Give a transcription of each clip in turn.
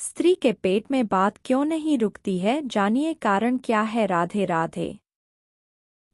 स्त्री के पेट में बात क्यों नहीं रुकती है, जानिए कारण क्या है। राधे राधे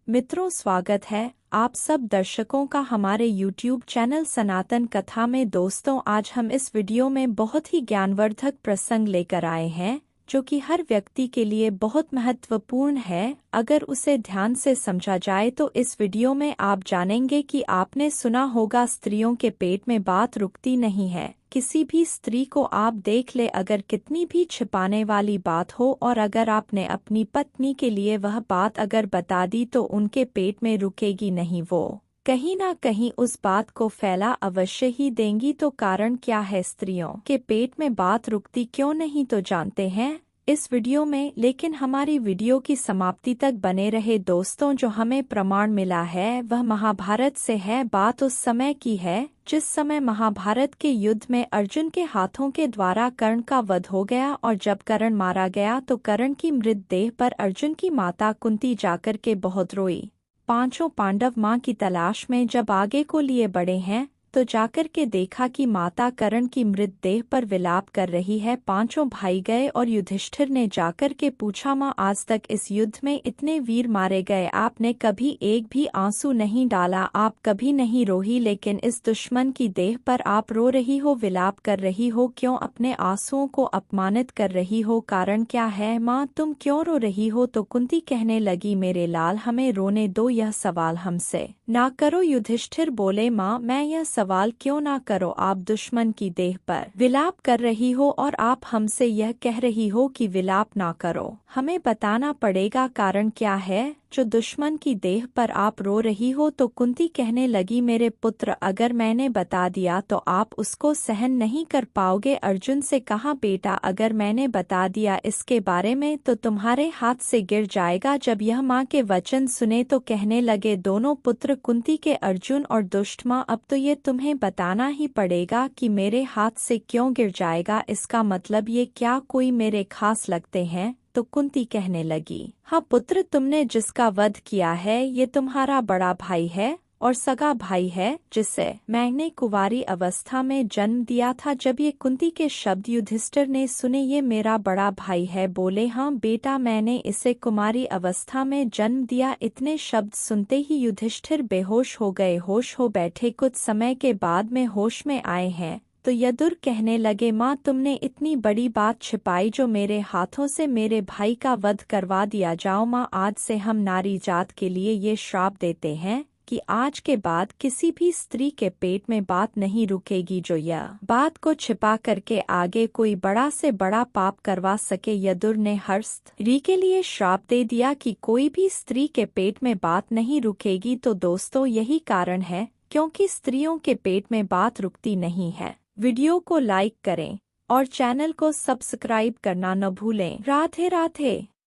मित्रों, स्वागत है आप सब दर्शकों का हमारे YouTube चैनल सनातन कथा में। दोस्तों, आज हम इस वीडियो में बहुत ही ज्ञानवर्धक प्रसंग लेकर आए हैं जो कि हर व्यक्ति के लिए बहुत महत्वपूर्ण है। अगर उसे ध्यान से समझा जाए तो इस वीडियो में आप जानेंगे कि आपने सुना होगा स्त्रियों के पेट में बात रुकती नहीं है। किसी भी स्त्री को आप देख ले, अगर कितनी भी छिपाने वाली बात हो और अगर आपने अपनी पत्नी के लिए वह बात अगर बता दी तो उनके पेट में रुकेगी नहीं, वो कहीं ना कहीं उस बात को फैला अवश्य ही देंगी। तो कारण क्या है स्त्रियों के पेट में बात रुकती क्यों नहीं, तो जानते हैं इस वीडियो में। लेकिन हमारी वीडियो की समाप्ति तक बने रहे दोस्तों। जो हमें प्रमाण मिला है वह महाभारत से है। बात उस समय की है जिस समय महाभारत के युद्ध में अर्जुन के हाथों के द्वारा कर्ण का वध हो गया, और जब कर्ण मारा गया तो कर्ण की मृतदेह पर अर्जुन की माता कुंती जाकर के बहुत रोई। पांचों पांडव मां की तलाश में जब आगे को लिए बढ़े हैं तो जाकर के देखा कि माता कर्ण की मृतदेह पर विलाप कर रही है। पांचों भाई गए और युधिष्ठिर ने जाकर के पूछा, मां, आज तक इस युद्ध में इतने वीर मारे गए, आपने कभी एक भी आंसू नहीं डाला, आप कभी नहीं रोही, लेकिन इस दुश्मन की देह पर आप रो रही हो, विलाप कर रही हो, क्यों अपने आंसुओं को अपमानित कर रही हो? कारण क्या है माँ, तुम क्यों रो रही हो? तो कुंती कहने लगी, मेरे लाल, हमें रोने दो, यह सवाल हमसे ना करो। युधिष्ठिर बोले, माँ, मैं यह सवाल क्यों ना करो, आप दुश्मन की देह पर विलाप कर रही हो और आप हमसे यह कह रही हो कि विलाप ना करो। हमें बताना पड़ेगा कारण क्या है जो दुश्मन की देह पर आप रो रही हो। तो कुंती कहने लगी, मेरे पुत्र, अगर मैंने बता दिया तो आप उसको सहन नहीं कर पाओगे। अर्जुन से कहा, बेटा, अगर मैंने बता दिया इसके बारे में तो तुम्हारे हाथ से गिर जाएगा। जब यह माँ के वचन सुने तो कहने लगे दोनों पुत्र कुंती के, अर्जुन और दुष्ट माँ, अब तो ये तुम्हें बताना ही पड़ेगा कि मेरे हाथ से क्यों गिर जाएगा। इसका मतलब ये क्या कोई मेरे खास लगते हैं? तो कुंती कहने लगी, हाँ पुत्र, तुमने जिसका वध किया है ये तुम्हारा बड़ा भाई है और सगा भाई है, जिसे मैंने कुंवारी अवस्था में जन्म दिया था। जब ये कुंती के शब्द युधिष्ठिर ने सुने, ये मेरा बड़ा भाई है, बोले, हाँ बेटा, मैंने इसे कुमारी अवस्था में जन्म दिया। इतने शब्द सुनते ही युधिष्ठिर बेहोश हो गए, होश हो बैठे। कुछ समय के बाद में होश में आए हैं तो यदुर कहने लगे, माँ, तुमने इतनी बड़ी बात छिपाई जो मेरे हाथों से मेरे भाई का वध करवा दिया। जाओ माँ, आज से हम नारी जात के लिए ये श्राप देते हैं कि आज के बाद किसी भी स्त्री के पेट में बात नहीं रुकेगी जो यह बात को छिपा करके आगे कोई बड़ा से बड़ा पाप करवा सके। यदुर ने हर स्त्री के लिए श्राप दे दिया कि कोई भी स्त्री के पेट में बात नहीं रुकेगी। तो दोस्तों, यही कारण है क्योंकि स्त्रियों के पेट में बात रुकती नहीं है। वीडियो को लाइक करें और चैनल को सब्सक्राइब करना न भूलें। राधे राधे।